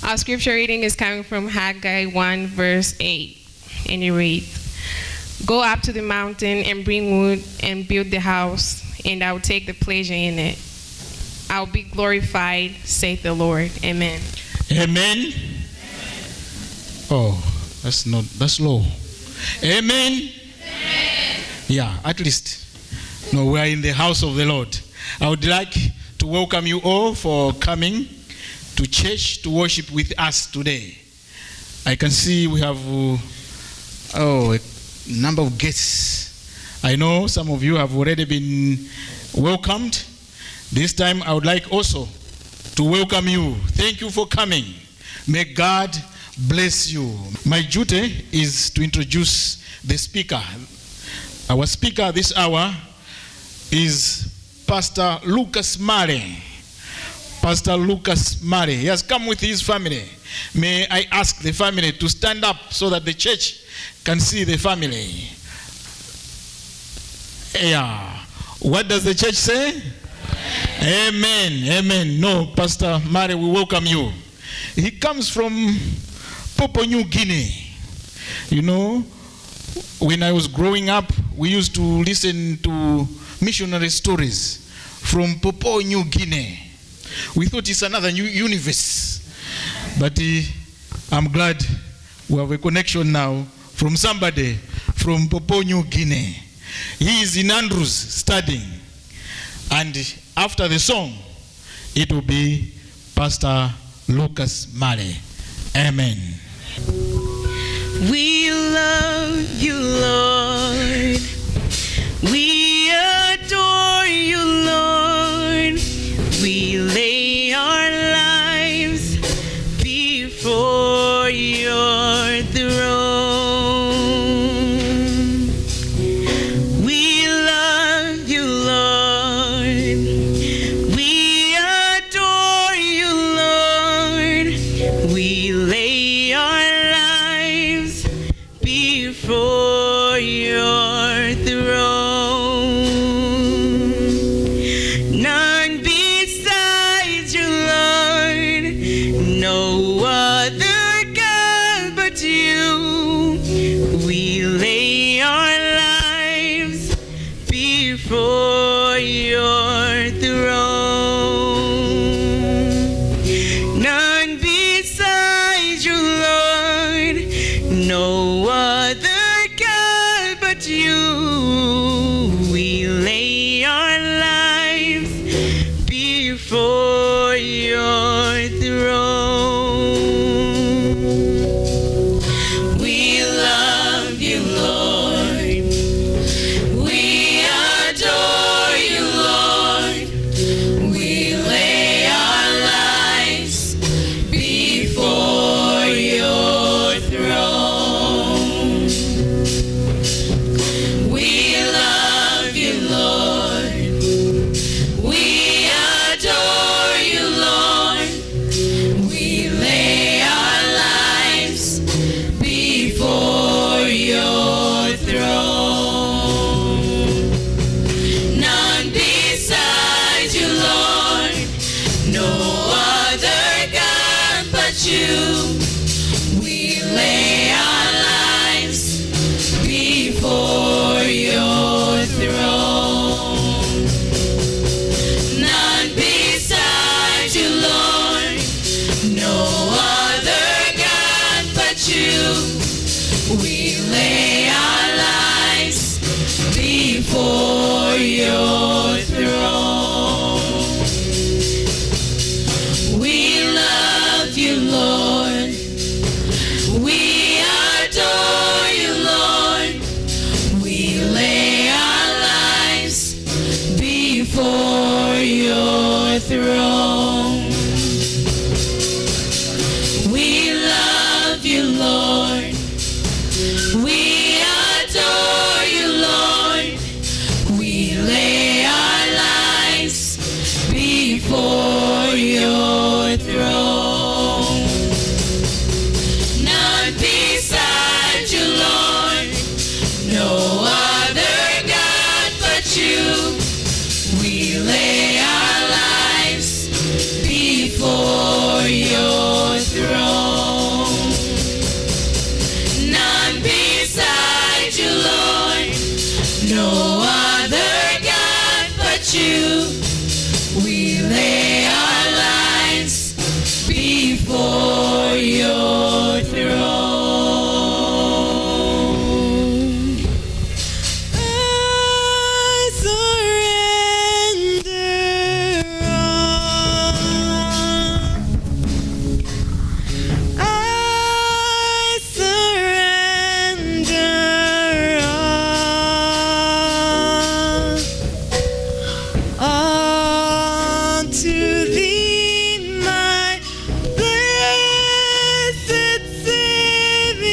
Our scripture reading is coming from Haggai 1, verse 8, and it reads, "Go up to the mountain and bring wood and build the house, and I will take the pleasure in it. I will be glorified, saith the Lord." Amen. Amen. Oh, that's low. Amen. Yeah, at least. No, we are in the house of the Lord. I would like to welcome you all for coming to church to worship with us today. I can see we have a number of guests. I know some of you have already been welcomed. This time I would like also to welcome you. Thank you for coming. May God bless you. My duty is to introduce the speaker. Our speaker this hour is Pastor Lucas Marley. Pastor Lucas Marley. He has come with his family. May I ask the family to stand up so that the church can see the family. Yeah. What does the church say? Amen. Amen. No, Pastor Marley, we welcome you. He comes from Papua New Guinea. You know, when I was growing up, we used to listen to missionary stories from Papua New Guinea. We thought it's another new universe. But I'm glad we have a connection now from somebody from Papua New Guinea. He is in Andrews studying. And after the song, it will be Pastor Lucas Marley. Amen. We love you, Lord. We adore you, Lord. We lay our lives before your throne. We love you, Lord. We adore you, Lord. We lay our lives before your throne. None besides you, Lord. No other God but you. We lay our lives before your throne. None besides you, Lord. No other God but you. We lay our lives before your throne. We love you, Lord. We adore you, Lord. We lay our lives before your throne. We love you, Lord. We adore you, Lord. We lay our lives before your throne. None besides you, Lord. No other God but you. We lay our lives before your throne. None besides you, Lord. No other God but you. We lay our lives before your throne. We love you, Lord. We adore you, Lord. We lay our lives before your throne. We love you, Lord. We adore you, Lord. We lay our lives before your throne. None besides you, Lord. No other God but you. We lay our lives no other God but you. We lay our lives before your throne. I surrender all. I surrender all to thee, my blessed Savior.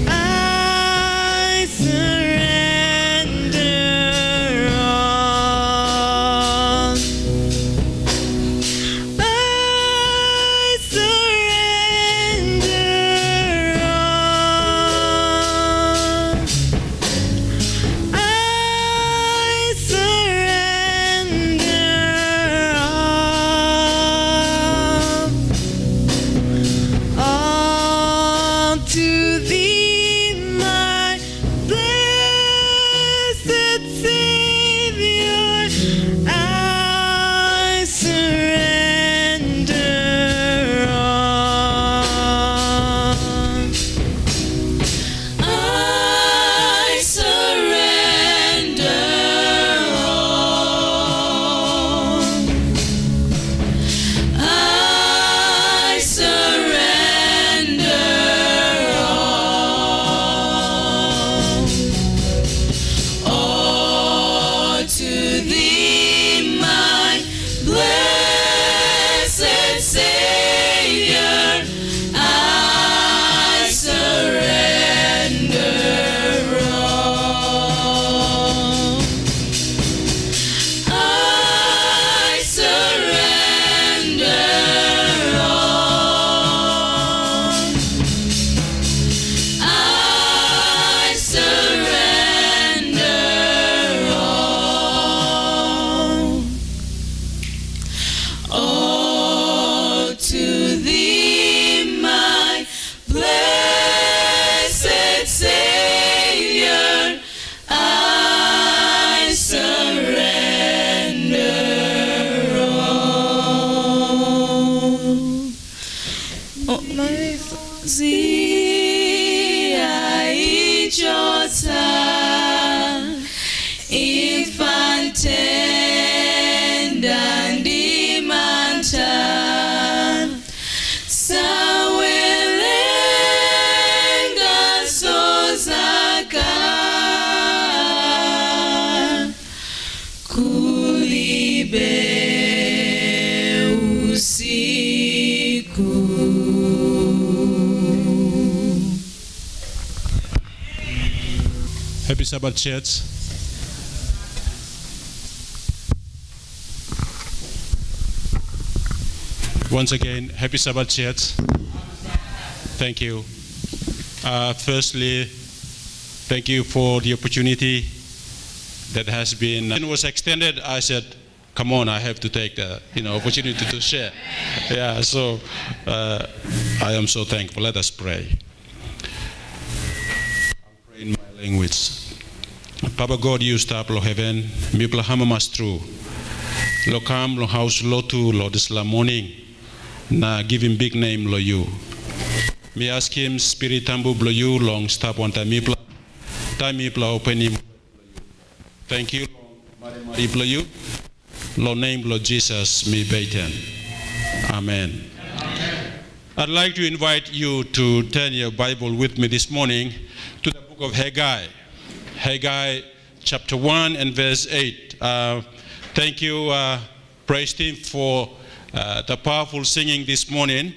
I surrender all. I surrender all. I surrender all to thee, my blessed Savior. I surrender all. I surrender all. I surrender all to thee, my blessed Savior. I surrender all. I surrender all. I surrender all to thee, my blessed Savior. I surrender all. Ziaichota infantenda ndimanta sawelenga sozaka kulibe usiku. Happy Sabbath, church. Once again, happy Sabbath, church. Thank you. Firstly, thank you for the opportunity that has been was extended. I said, come on, I have to take the opportunity to share. Yeah, so I am so thankful. Let us pray. I'll pray in my language. Papa God, you stop lo heaven, mi plahama mastru. Lo kam lo house lo tu lo this la morning. Na give him big name lo you. Me ask him spirit tambu lo you long stop one time mi pla open him. Thank you, Mari lo you. Lo name lo Jesus me baitan. Amen. I'd like to invite you to turn your Bible with me this morning to the book of Haggai. Haggai chapter 1 and verse 8. Thank you, praise team, for the powerful singing this morning.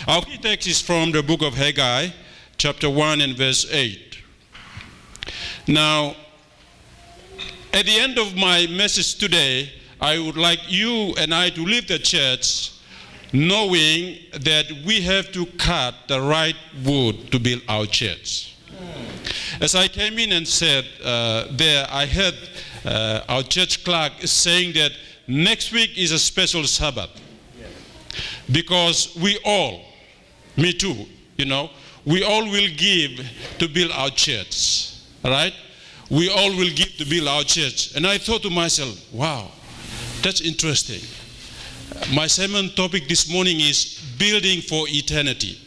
Our key text is from the book of Haggai, chapter 1 and verse 8. Now, at the end of my message today, I would like you and I to leave the church knowing that we have to cut the right wood to build our church. As I came in and said there, I heard our church clerk saying that next week is a special Sabbath. Because we all, me too, we all will give to build our church, right? we all will give to build our church. And I thought to myself, wow, that's interesting. My sermon topic this morning is building for eternity.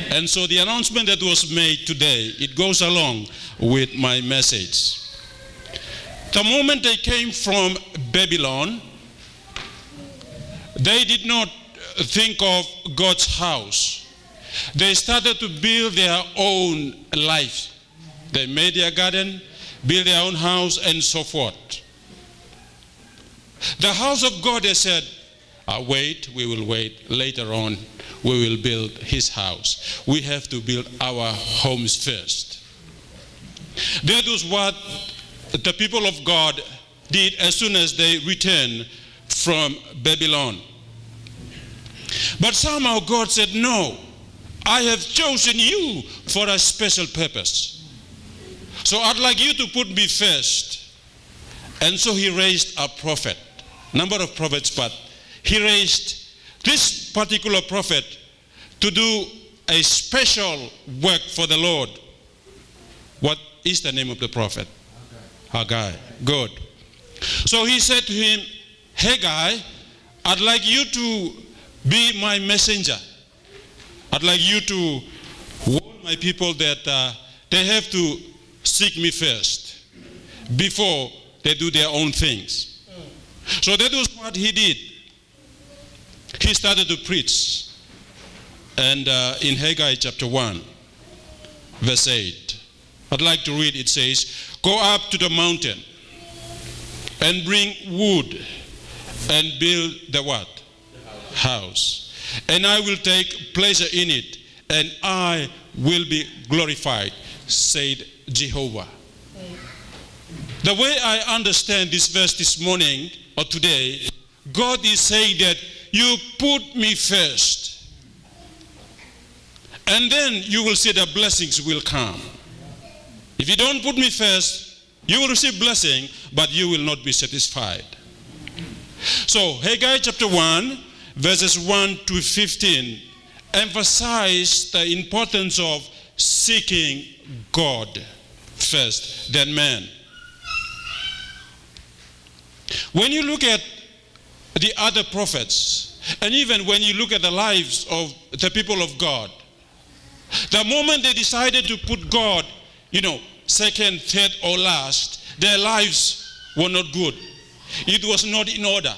And so the announcement that was made today, it goes along with my message. The moment they came from Babylon, they did not think of God's house. They started to build their own life. They made their garden, built their own house, and so forth. The house of God, they said, wait, we will wait. Later on, we will build his house. We have to build our homes first. That was what the people of God did as soon as they returned from Babylon. But somehow God said, no, I have chosen you for a special purpose. So I'd like you to put me first. And so he raised a prophet. Number of prophets, but he raised this particular prophet to do a special work for the Lord. What is the name of the prophet? Haggai. Good. So he said to him, Haggai, I'd like you to be my messenger. I'd like you to warn my people that they have to seek me first before they do their own things. So that was what he did. He started to preach. And in Haggai chapter 1, verse 8, I'd like to read, it says, go up to the mountain and bring wood and build the what? House. And I will take pleasure in it, and I will be glorified, said Jehovah. The way I understand this verse this morning or today, God is saying that you put me first, and then you will see the blessings will come. If you don't put me first, you will receive blessing, but you will not be satisfied. So Haggai chapter 1, verses 1 to 15 emphasize the importance of seeking God first, then man. When you look at the other prophets, and even when you look at the lives of the people of God, the moment they decided to put God, second, third, or last, their lives were not good. It was not in order,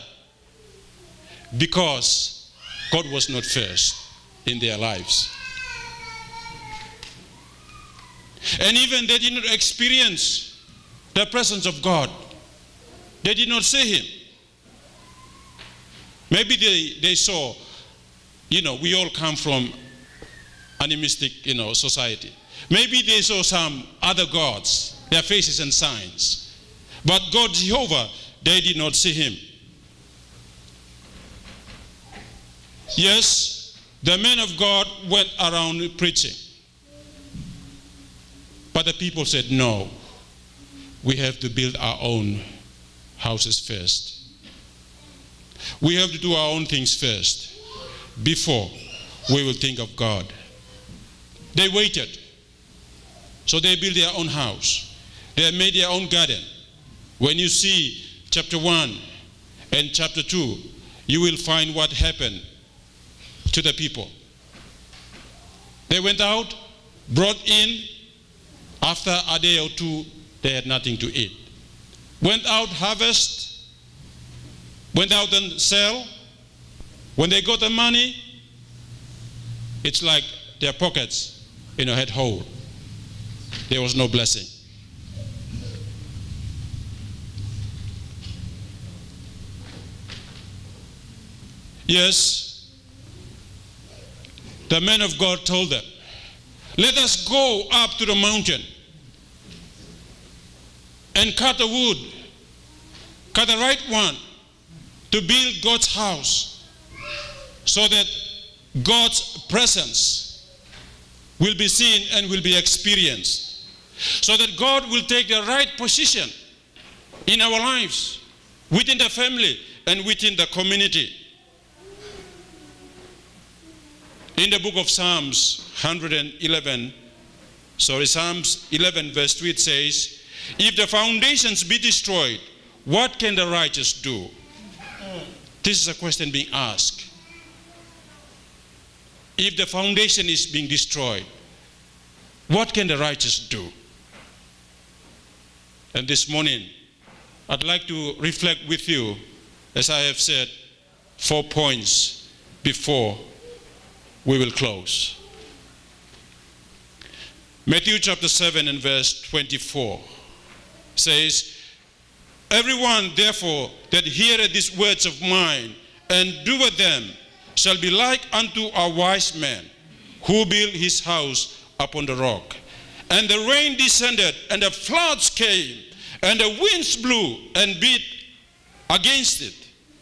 because God was not first in their lives. And even they did not experience the presence of God. They did not see him. Maybe they saw, we all come from animistic, society. Maybe they saw some other gods, their faces and signs. But God, Jehovah, they did not see him. Yes, the men of God went around preaching. But the people said, no, we have to build our own houses first. We have to do our own things first before we will think of God. They waited. So they built their own house. They made their own garden. When you see chapter 1 and chapter 2, you will find what happened to the people. They went out, brought in. After a day or two, they had nothing to eat. Went out, harvest, went out and sell. When they got the money, it's like their pockets, had hole. There was no blessing. Yes, the man of God told them, let us go up to the mountain and cut the wood, cut the right one, to build God's house, so that God's presence will be seen and will be experienced, so that God will take the right position in our lives, within the family and within the community. In the book of Psalms 11 verse 3, it says, If the foundations be destroyed, what can the righteous do? This is a question being asked. If the foundation is being destroyed, what can the righteous do? And this morning, I'd like to reflect with you, as I have said, 4 points before we will close. Matthew chapter 7 and verse 24 says, everyone therefore that heareth these words of mine and doeth them shall be like unto a wise man who built his house upon the rock. And the rain descended, and the floods came, and the winds blew and beat against it.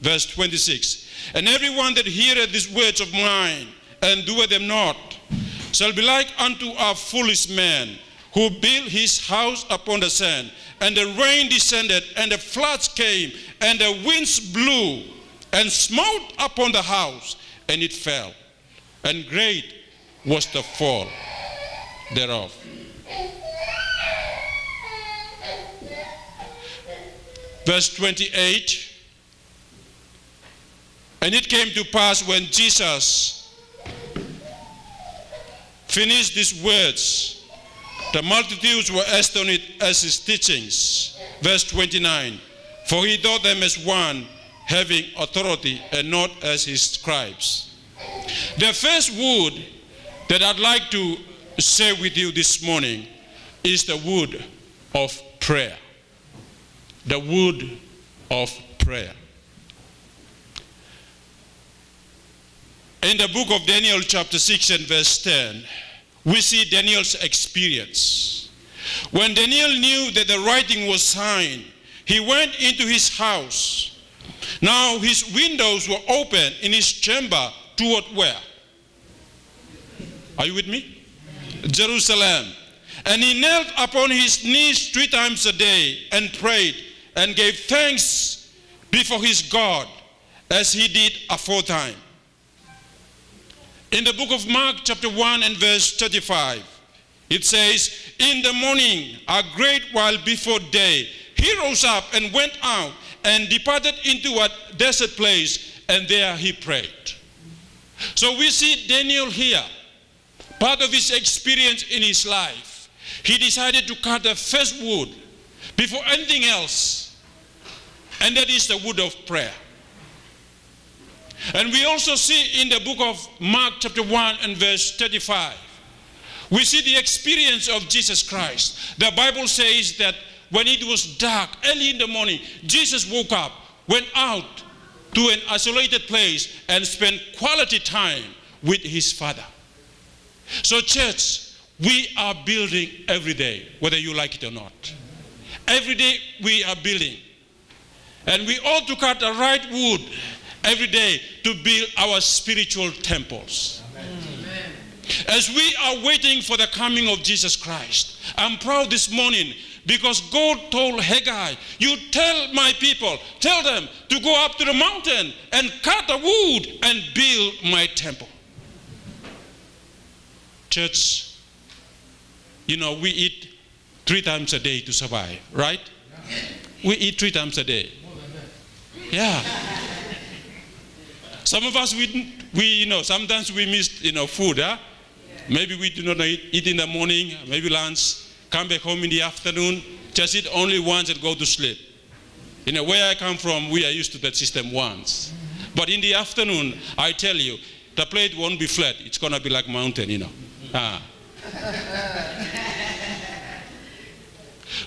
Verse 26. And everyone that heareth these words of mine and doeth them not shall be like unto a foolish man who built his house upon the sand. And the rain descended, and the floods came, and the winds blew and smote upon the house, and it fell. And great was the fall thereof. Verse 28. And it came to pass when Jesus finished these words, the multitudes were astonished at his teachings. Verse 29. For he taught them as one having authority and not as his scribes. The first word that I'd like to share with you this morning is the word of prayer. The word of prayer. In the book of Daniel chapter 6 and verse 10, we see Daniel's experience. When Daniel knew that the writing was signed, he went into his house. Now his windows were open in his chamber toward where? Are you with me? Jerusalem. And he knelt upon his knees 3 times a day and prayed and gave thanks before his God as he did aforetime. In the book of Mark chapter 1 and verse 35, it says, in the morning, a great while before day, he rose up and went out and departed into a desert place, and there he prayed. So we see Daniel here, part of his experience in his life. He decided to cut the first wood before anything else, and that is the wood of prayer. And we also see in the book of Mark chapter 1 and verse 35, we see the experience of Jesus Christ. The Bible says that when it was dark, early in the morning, Jesus woke up, went out to an isolated place and spent quality time with his Father. So church, we are building every day, whether you like it or not. Every day we are building. And we ought to cut the right wood every day to build our spiritual temples. Amen. As we are waiting for the coming of Jesus Christ, I'm proud this morning because God told Haggai, you tell my people, tell them to go up to the mountain and cut the wood and build my temple. Church, you know, we eat 3 times a day to survive, right? We eat 3 times a day. Yeah. Some of us, we you know, sometimes we miss, food, huh? Maybe we do not eat in the morning, maybe lunch, come back home in the afternoon, just eat only once and go to sleep. Where I come from, we are used to that system once. But in the afternoon, I tell you, the plate won't be flat. It's going to be like mountain,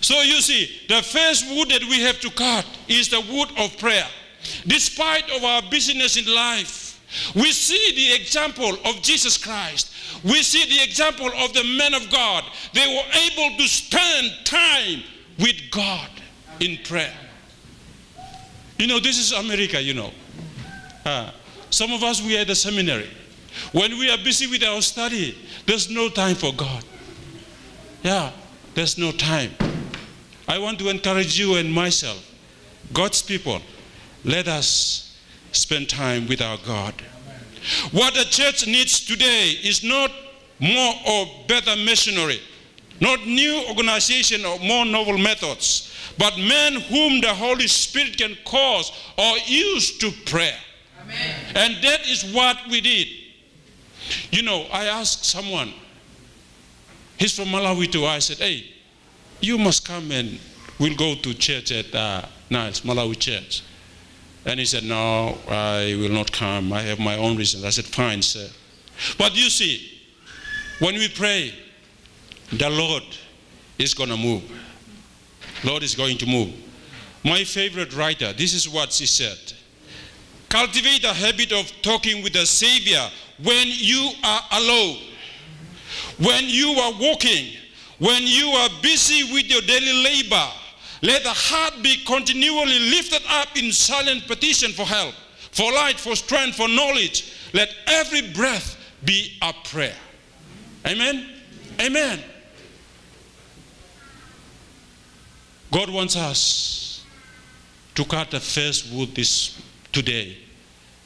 So you see, the first wood that we have to cut is the wood of prayer. Despite of our busyness in life, we see the example of Jesus Christ. We see the example of the men of God. They were able to spend time with God in prayer. This is America, Some of us, we are at the seminary. When we are busy with our study, there's no time for God. Yeah, there's no time. I want to encourage you and myself, God's people, let us spend time with our God. What the church needs today is not more or better missionary. not new organization or more novel methods, but men whom the Holy Spirit can cause or use to pray. Amen. And that is what we did. You know, I asked someone, he's from Malawi too. I said, hey, you must come and we'll go to church at Niles, Malawi church. And he said, no, I will not come. I have my own reasons. I said, fine, sir. But you see, when we pray, the Lord is going to move. Lord is going to move. My favorite writer, this is what she said. Cultivate a habit of talking with the Savior when you are alone, when you are walking, when you are busy with your daily labor. Let the heart be continually lifted up in silent petition for help, for light, for strength, for knowledge. Let every breath be a prayer. Amen? Amen. God wants us to cut the first wood today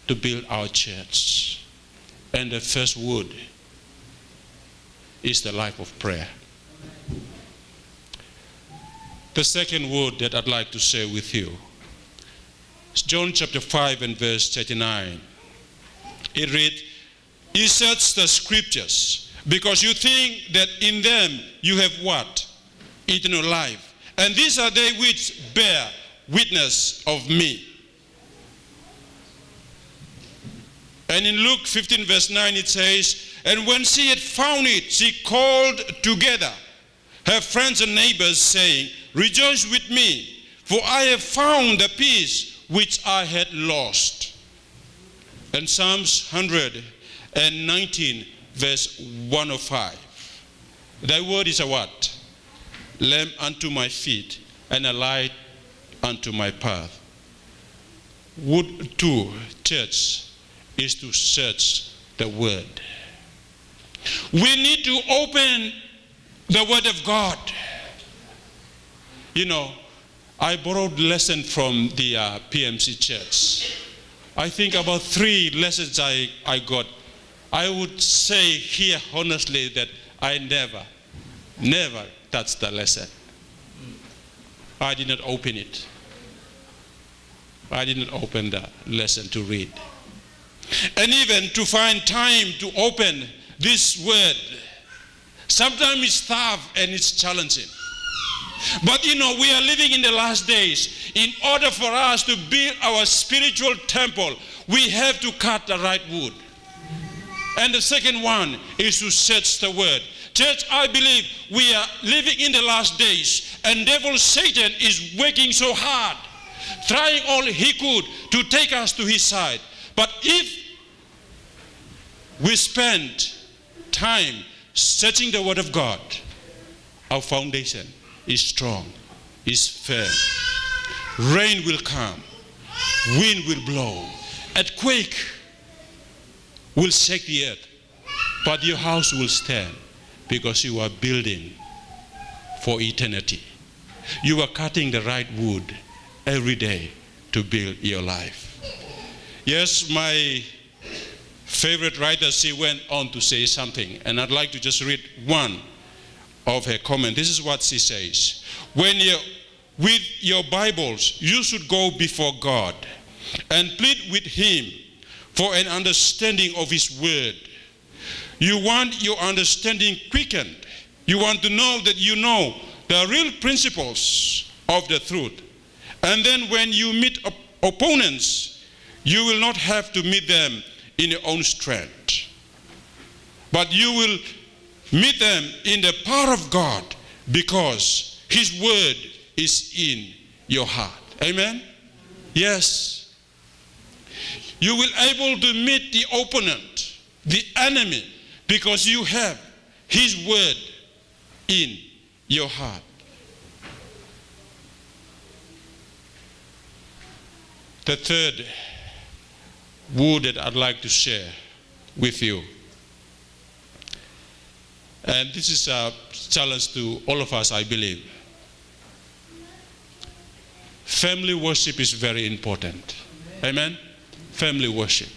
to build our church. And the first wood is the life of prayer. The second word that I'd like to share with you is John chapter 5 and verse 39. It reads, you search the scriptures because you think that in them you have what? Eternal life. And these are they which bear witness of me. And in Luke 15 verse 9 it says, and when she had found it, she called together her friends and neighbors, saying, rejoice with me, for I have found the peace which I had lost. And Psalms 119 verse 105. Thy word is a what? Lamp unto my feet and a light unto my path. Would to church is to search the word. We need to open the word of God. You know, I borrowed lesson from the PMC church. I think about 3 lessons I got. I would say here honestly that I never touched the lesson. I did not open it. I did not open the lesson to read. And even to find time to open this word, sometimes it's tough and it's challenging. But you know, we are living in the last days. In order for us to build our spiritual temple, we have to cut the right wood. And the second one is to search the word. Church, I believe we are living in the last days, and devil Satan is working so hard, trying all he could to take us to his side. But if we spend time searching the word of God, our foundation is strong, is firm. Rain will come, wind will blow, earthquake will shake the earth, but your house will stand because you are building for eternity. You are cutting the right wood every day to build your life. Yes, my favorite writer, she went on to say something, and I'd like to just read one of her comment. This is what she says. When you, with your Bibles, you should go before God and plead with him for an understanding of his word. You want your understanding quickened. You want to know that you know the real principles of the truth. And then when you meet opponents, you will not have to meet them in your own strength, but you will meet them in the power of God, because his word is in your heart. Amen? Yes. You will able to meet the opponent, the enemy, because you have his word in your heart. The third word that I'd like to share with you, and this is a challenge to all of us, I believe. Family worship is very important. Amen? Family worship.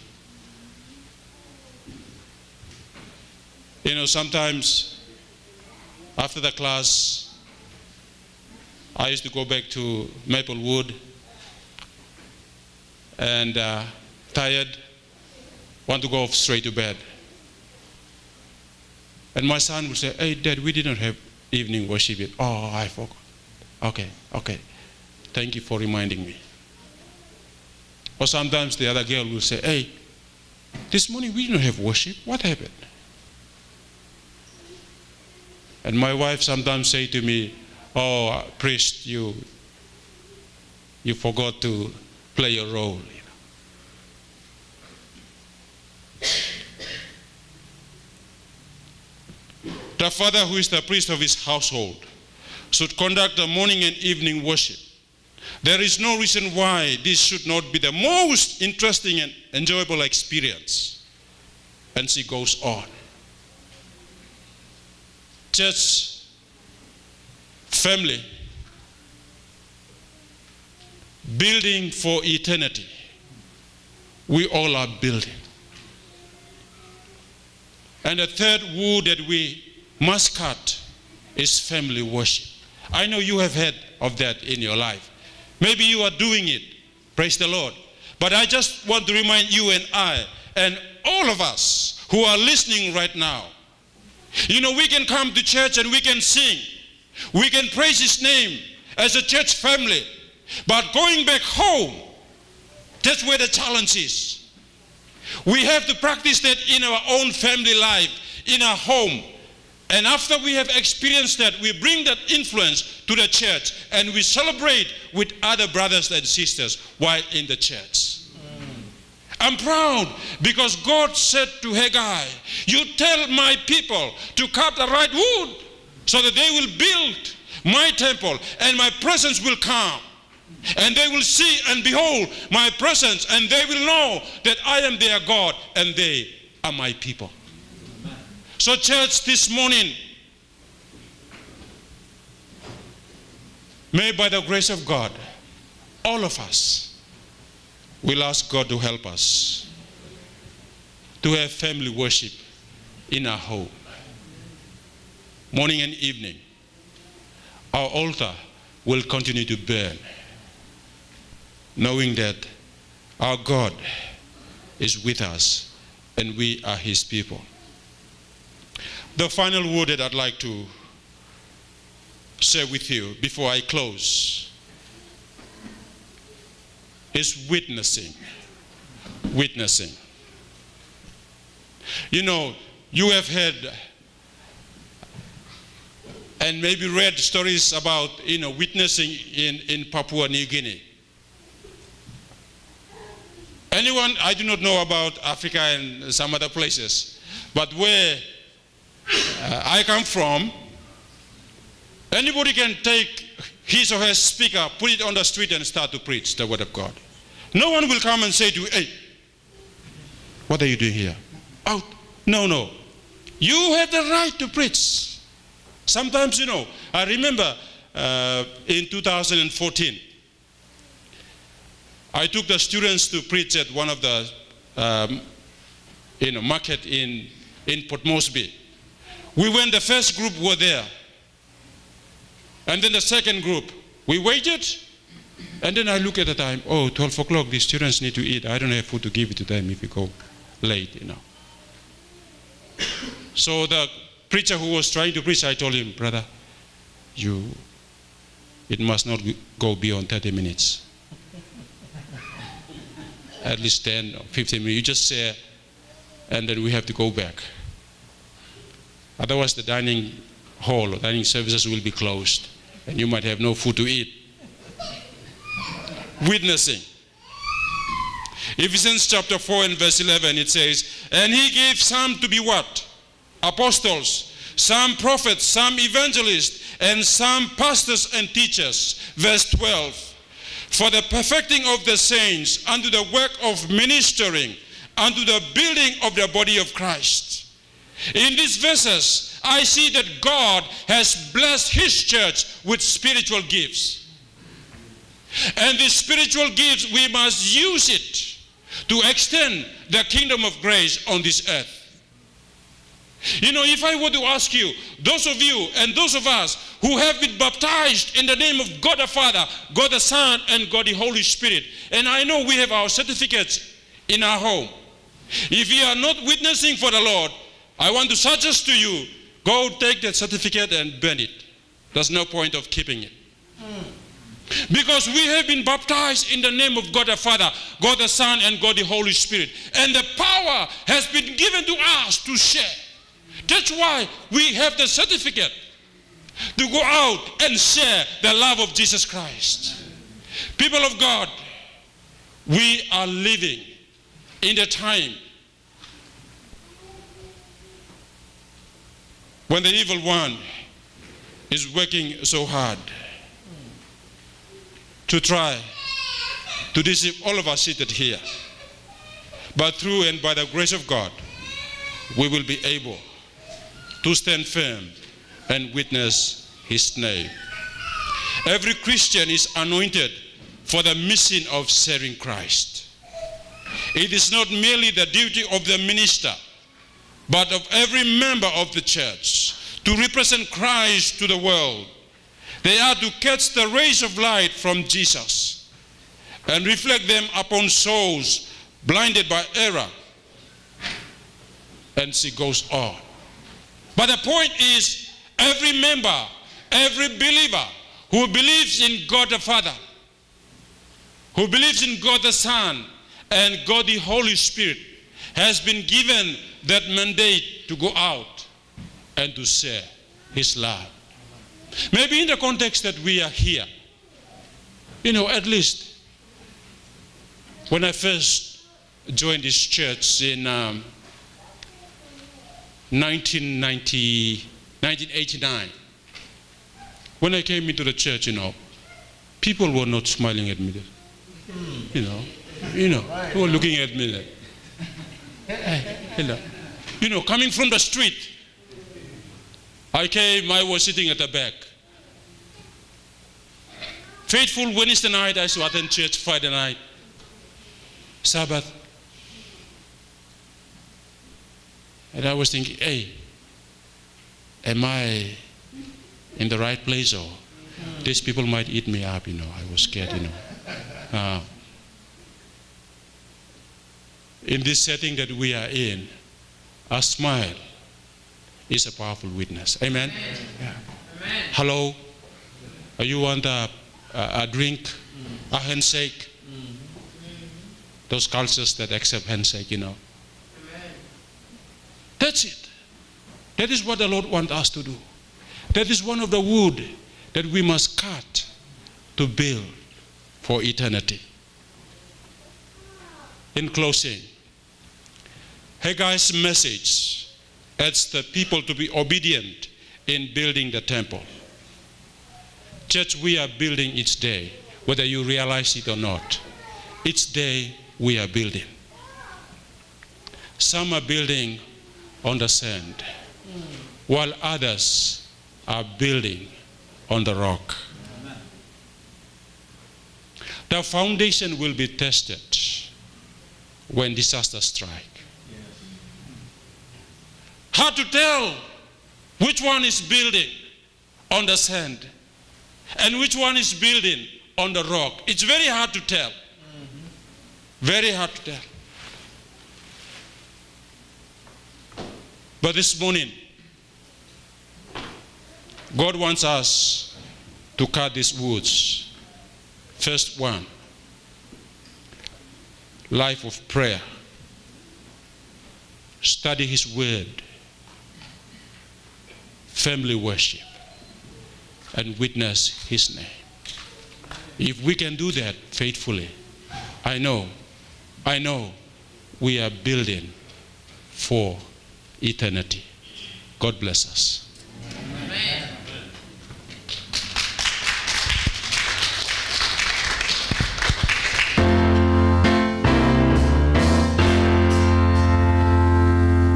You know, sometimes After the class, I used to go back to Maplewood and tired, want to go straight to bed. And my son would say, "Hey, Dad, we didn't have evening worship yet." "Oh, I forgot." Okay. Thank you for reminding me. Or sometimes the other girl will say, "Hey, this morning we didn't have worship. What happened?" And my wife sometimes say to me, "Oh, priest, you forgot to play your role." The father who is the priest of his household should conduct the morning and evening worship. There is no reason why this should not be the most interesting and enjoyable experience. And she goes on. Church, family, building for eternity. We all are building. And the third wood that we must cut is family worship. I know you have heard of that in your life. Maybe you are doing it. Praise the Lord. But I just want to remind you and I and all of us who are listening right now. You know, we can come to church and we can sing. We can praise His name as a church family. But going back home, that's where the challenge is. We have to practice that in our own family life, in our home. And after we have experienced that, we bring that influence to the church and we celebrate with other brothers and sisters while in the church. I'm proud because God said to Haggai, "You tell my people to cut the right wood so that they will build my temple and my presence will come. And they will see and behold my presence and they will know that I am their God and they are my people." So church, this morning, may by the grace of God, all of us will ask God to help us to have family worship in our home. Morning and evening, our altar will continue to burn, knowing that our God is with us and we are His people. The final word that I'd like to share with you before I close is witnessing. Witnessing. You know, you have heard and maybe read stories about, witnessing in Papua New Guinea. Anyone, I do not know about Africa and some other places, but where I come from, anybody can take his or her speaker, put it on the street and start to preach the word of God. No one will come and say to you, "Hey, what are you doing here?" Out. No. You have the right to preach. Sometimes, I remember in 2014, I took the students to preach at one of the market in Port Moresby. We went, the first group were there. And then the second group, we waited. And then I look at the time, 12 o'clock, the students need to eat. I don't have food to give it to them if we go late, So the preacher who was trying to preach, I told him, "Brother, it must not go beyond 30 minutes. At least 10 or 15 minutes. You just say, and then we have to go back. Otherwise the dining hall or dining services will be closed and you might have no food to eat." Witnessing. Ephesians chapter 4 and verse 11, it says, "And He gave some to be" what? Apostles, some prophets, some evangelists, and some pastors and teachers. Verse 12, "For the perfecting of the saints, unto the work of ministering, unto the building of the body of Christ." In these verses, I see that God has blessed His church with spiritual gifts. And these spiritual gifts, we must use it to extend the kingdom of grace on this earth. You know, if I were to ask you, those of you and those of us who have been baptized in the name of God the Father, God the Son, and God the Holy Spirit, and I know we have our certificates in our home. If you are not witnessing for the Lord, I want to suggest to you, go take that certificate and burn it. There's no point of keeping it. Because we have been baptized in the name of God the Father, God the Son, and God the Holy Spirit. And the power has been given to us to share. That's why we have the certificate to go out and share the love of Jesus Christ. People of God, we are living in the time when the evil one is working so hard to try to deceive all of us seated here. But through and by the grace of God, we will be able to stand firm and witness his name. Every Christian is anointed for the mission of sharing Christ. It is not merely the duty of the minister, but of every member of the church to represent Christ to the world. They are to catch the rays of light from Jesus and reflect them upon souls blinded by error. And she goes on. But the point is, every member, every believer who believes in God the Father, who believes in God the Son, and God the Holy Spirit, has been given that mandate to go out and to share his love. Maybe in the context that we are here, you know, at least when I first joined this church in 1989, when I came into the church, you know, people were not smiling at me. You know, they were looking at me like, you know, coming from the street. I was sitting at the back. Faithful Wednesday night, I used to attend church Friday night. Sabbath. And I was thinking, hey, am I in the right place, or these people might eat me up, you know. I was scared, you know. In this setting that we are in, a smile is a powerful witness. Amen? Yeah. Amen. Hello? You want a drink? A handshake? Those cultures that accept handshake, you know. Amen. That's it. That is what the Lord wants us to do. That is one of the wood that we must cut to build for eternity. In closing, Haggai's message asks the people to be obedient in building the temple. Church, we are building each day, whether you realize it or not. Each day we are building. Some are building on the sand, while others are building on the rock. The foundation will be tested when disaster strikes. Hard to tell which one is building on the sand and which one is building on the rock. It's very hard to tell. Very hard to tell. But this morning, God wants us to cut these woods. First one, life of prayer. Study his word. Family worship. And witness his name. If we can do that faithfully, I know we are building for eternity. God bless us. Amen.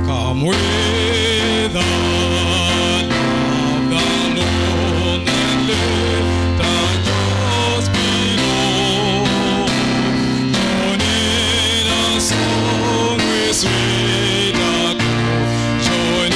Come with us. Sweet, join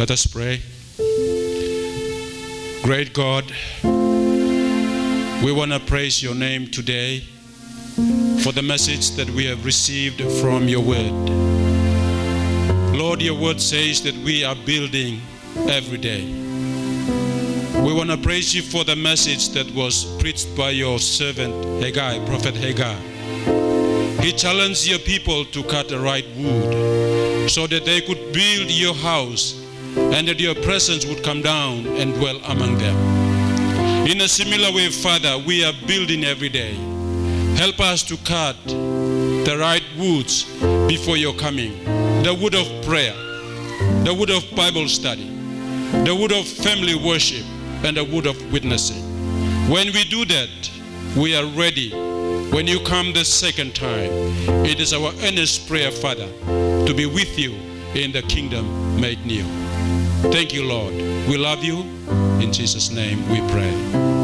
Let us pray. Great God, we want to praise your name today for the message that we have received from your word. Lord, your word says that we are building every day. We want to praise you for the message that was preached by your servant Haggai, Prophet Haggai. He challenged your people to cut the right wood so that they could build your house and that your presence would come down and dwell among them. In a similar way, Father, we are building every day. Help us to cut the right woods before your coming. The wood of prayer, the wood of Bible study, the wood of family worship, and the wood of witnessing. When we do that, we are ready. When you come the second time, it is our earnest prayer, Father, to be with you in the kingdom made new. Thank you, Lord. We love you. In Jesus' name we pray.